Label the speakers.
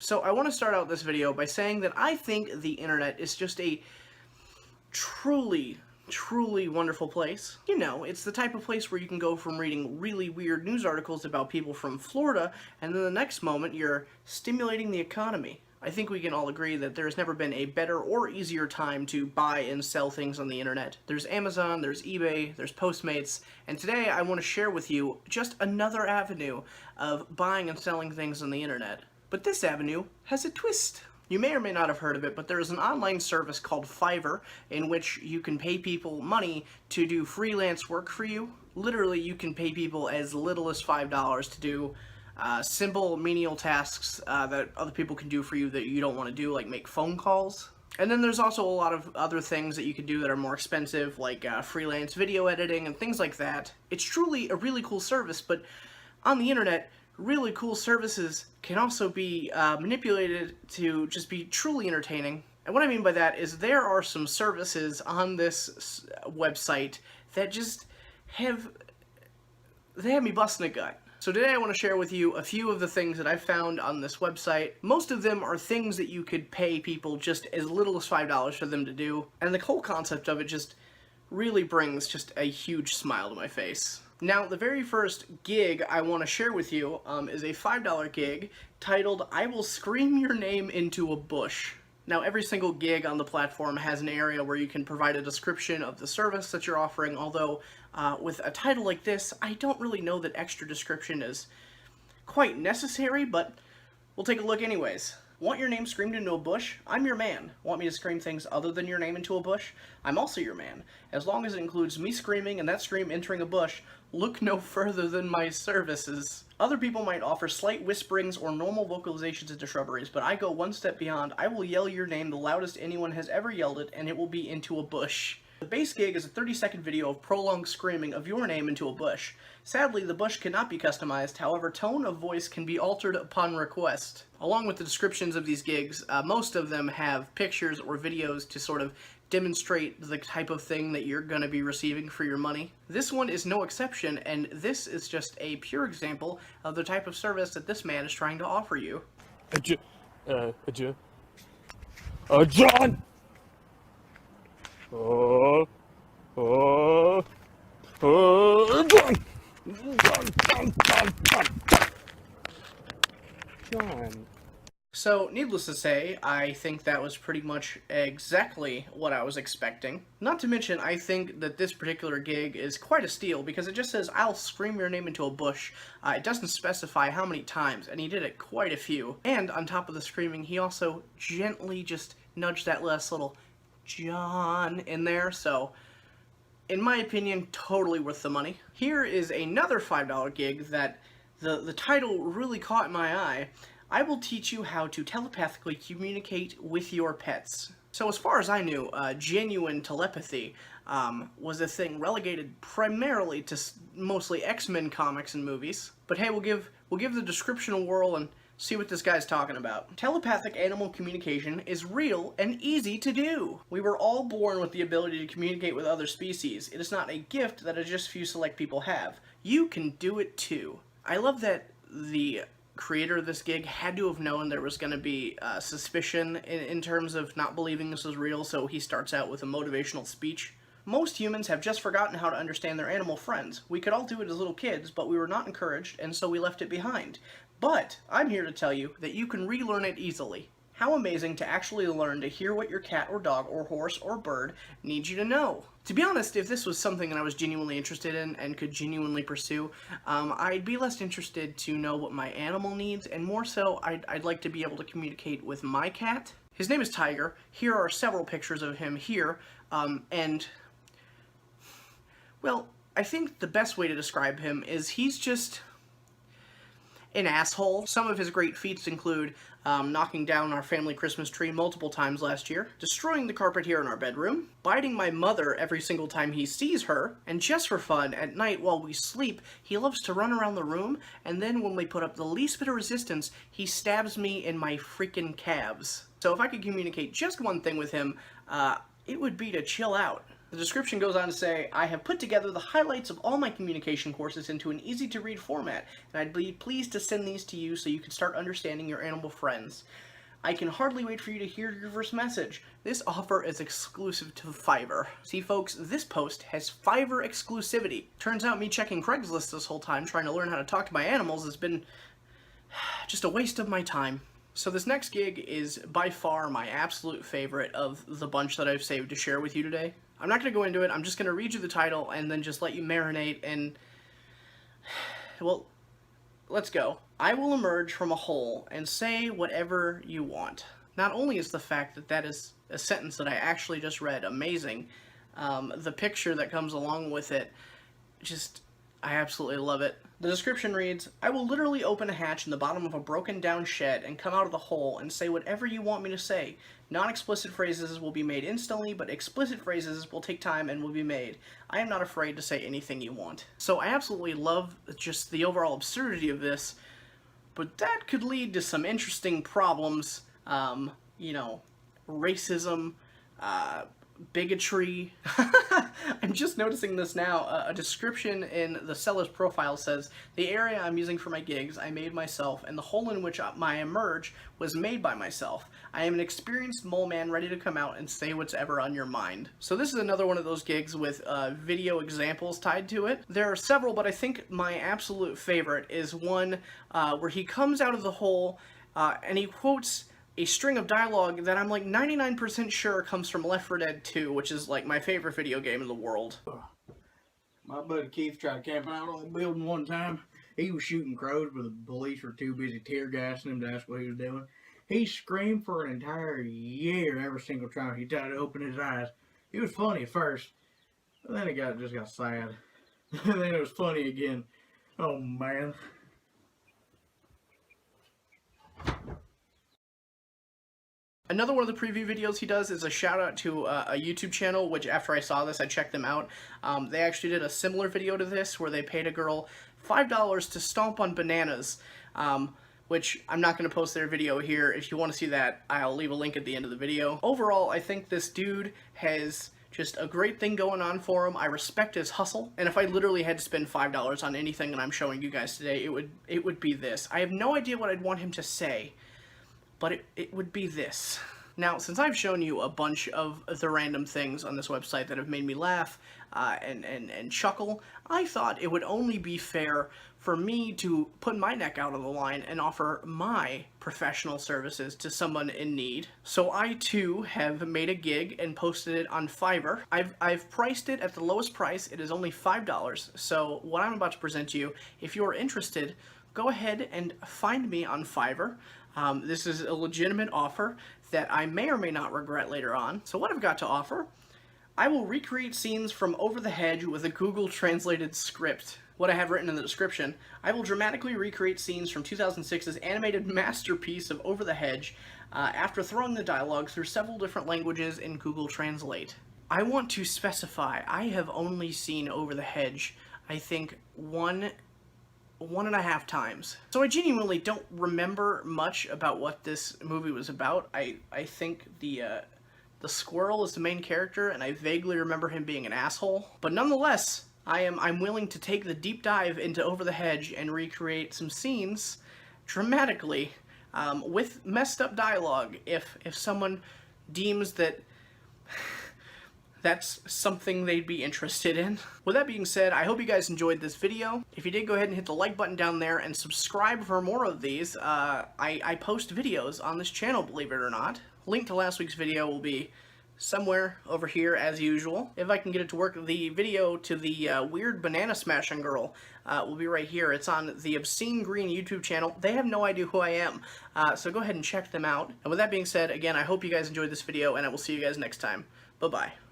Speaker 1: So I want to start out this video by saying that I think the internet is just a truly wonderful place. You know, it's the type of place where you can go from reading really weird news articles about people from Florida, and then the next moment you're stimulating the economy. I think we can all agree that there's never been a better or easier time to buy and sell things on the internet. There's Amazon, there's eBay, there's Postmates, and today I want to share with you just another avenue of buying and selling things on the internet. But this avenue has a twist. You may or may not have heard of it, but there is an online service called Fiverr in which you can pay people money to do freelance work for you. Literally, you can pay people as little as $5 to do simple menial tasks that other people can do for you that you don't want to do, like make phone calls. And then there's also a lot of other things that you can do that are more expensive, like freelance video editing and things like that. It's truly a really cool service, but on the internet, really cool services can also be manipulated to just be truly entertaining. And what I mean by that is there are some services on this website that just have me busting a gut. So today I want to share with you a few of the things that I've found on this website. Most of them are things that you could pay people just as little as $5 for them to do. And the whole concept of it just really brings just a huge smile to my face. Now, the very first gig I want to share with you is a $5 gig titled, "I Will Scream Your Name Into a Bush." Now, every single gig on the platform has an area where you can provide a description of the service that you're offering, although with a title like this, I don't really know that extra description is quite necessary, but we'll take a look anyways. Want your name screamed into a bush? I'm your man. Want me to scream things other than your name into a bush? I'm also your man. As long as it includes me screaming and that scream entering a bush, look no further than my services. Other people might offer slight whisperings or normal vocalizations into shrubberies, but I go one step beyond. I will yell your name the loudest anyone has ever yelled it, and it will be into a bush. The base gig is a 30-second video of prolonged screaming of your name into a bush. Sadly, the bush cannot be customized, however, tone of voice can be altered upon request. Along with the descriptions of these gigs, most of them have pictures or videos to sort of demonstrate the type of thing that you're going to be receiving for your money. This one is no exception, and this is just a pure example of the type of service that this man is trying to offer you. John! John. So, needless to say, I think that was pretty much exactly what I was expecting. Not to mention, I think that this particular gig is quite a steal, because it just says, "I'll scream your name into a bush." It doesn't specify how many times, and he did it quite a few. And on top of the screaming, he also gently just nudged that last little John in there, so in my opinion, totally worth the money. Here is another $5 gig that the title really caught my eye. I will teach you how to telepathically communicate with your pets. So as far as I knew, genuine telepathy was a thing relegated primarily to mostly X-Men comics and movies. But hey, we'll give the description a whirl and see what this guy's talking about. Telepathic animal communication is real and easy to do. We were all born with the ability to communicate with other species. It is not a gift that just few select people have. You can do it too. I love that the creator of this gig had to have known there was going to be suspicion in terms of not believing this was real, so he starts out with a motivational speech. Most humans have just forgotten how to understand their animal friends. We could all do it as little kids, but we were not encouraged, and so we left it behind. But I'm here to tell you that you can relearn it easily. How amazing to actually learn to hear what your cat or dog or horse or bird needs you to know. To be honest, if this was something that I was genuinely interested in and could genuinely pursue, I'd be less interested to know what my animal needs, and more so, I'd like to be able to communicate with my cat. His name is Tiger. Here are several pictures of him here, and, well, I think the best way to describe him is he's just an asshole. Some of his great feats include knocking down our family Christmas tree multiple times last year, destroying the carpet here in our bedroom, biting my mother every single time he sees her, and just for fun, at night while we sleep, he loves to run around the room, and then when we put up the least bit of resistance, he stabs me in my freaking calves. So if I could communicate just one thing with him, it would be to chill out. The description goes on to say, I have put together the highlights of all my communication courses into an easy-to-read format, and I'd be pleased to send these to you so you can start understanding your animal friends. I can hardly wait for you to hear your first message. This offer is exclusive to Fiverr. See, folks, this post has Fiverr exclusivity. Turns out me checking Craigslist this whole time trying to learn how to talk to my animals has been just a waste of my time. So this next gig is by far my absolute favorite of the bunch that I've saved to share with you today. I'm not going to go into it, I'm just going to read you the title and then just let you marinate and... well, let's go. I will emerge from a hole and say whatever you want. Not only is the fact that that is a sentence that I actually just read amazing, the picture that comes along with it, just, I absolutely love it. The description reads, I will literally open a hatch in the bottom of a broken down shed and come out of the hole and say whatever you want me to say. Non-explicit phrases will be made instantly, but explicit phrases will take time and will be made. I am not afraid to say anything you want. So I absolutely love just the overall absurdity of this, but that could lead to some interesting problems, you know, racism, bigotry. I'm just noticing this now. A description in the seller's profile says, the area I'm using for my gigs I made myself, and the hole in which I emerge was made by myself. I am an experienced mole man ready to come out and say what's ever on your mind. So this is another one of those gigs with video examples tied to it. There are several, but I think my absolute favorite is one where he comes out of the hole and he quotes a string of dialogue that I'm like 99% sure comes from Left 4 Dead 2, which is like my favorite video game in the world.
Speaker 2: My buddy Keith tried to camp out on the building one time. He was shooting crows, but the police were too busy tear gassing him to ask what he was doing. He screamed for an entire year every single time he tried to open his eyes. It was funny at first, but then it just got sad. And then it was funny again. Oh man.
Speaker 1: Another one of the preview videos he does is a shout out to a YouTube channel, which after I saw this I checked them out. They actually did a similar video to this where they paid a girl $5 to stomp on bananas, which I'm not going to post their video here. If you want to see that, I'll leave a link at the end of the video. Overall, I think this dude has just a great thing going on for him. I respect his hustle, and if I literally had to spend $5 on anything that I'm showing you guys today, it would be this. I have no idea what I'd want him to say, but it would be this. Now, since I've shown you a bunch of the random things on this website that have made me laugh and chuckle, I thought it would only be fair for me to put my neck out on the line and offer my professional services to someone in need. So I too have made a gig and posted it on Fiverr. I've priced it at the lowest price. It is only $5. So what I'm about to present to you, if you're interested, go ahead and find me on Fiverr. This is a legitimate offer that I may or may not regret later on. So what I've got to offer, I will recreate scenes from Over the Hedge with a Google translated script. What I have written in the description, I will dramatically recreate scenes from 2006's animated masterpiece of Over the Hedge after throwing the dialogue through several different languages in Google Translate. I want to specify, I have only seen Over the Hedge, I think, one and a half times. So I genuinely don't remember much about what this movie was about. I think the squirrel is the main character, and I vaguely remember him being an asshole. But nonetheless, I'm willing to take the deep dive into Over the Hedge and recreate some scenes dramatically with messed up dialogue if someone deems that that's something they'd be interested in. With that being said, I hope you guys enjoyed this video. If you did, go ahead and hit the like button down there and subscribe for more of these. I post videos on this channel, believe it or not. Link to last week's video will be somewhere over here as usual. If I can get it to work, the video to the weird banana smashing girl will be right here. It's on the Obscene Green YouTube channel. They have no idea who I am, so go ahead and check them out. And with that being said, again, I hope you guys enjoyed this video, and I will see you guys next time. Bye-bye.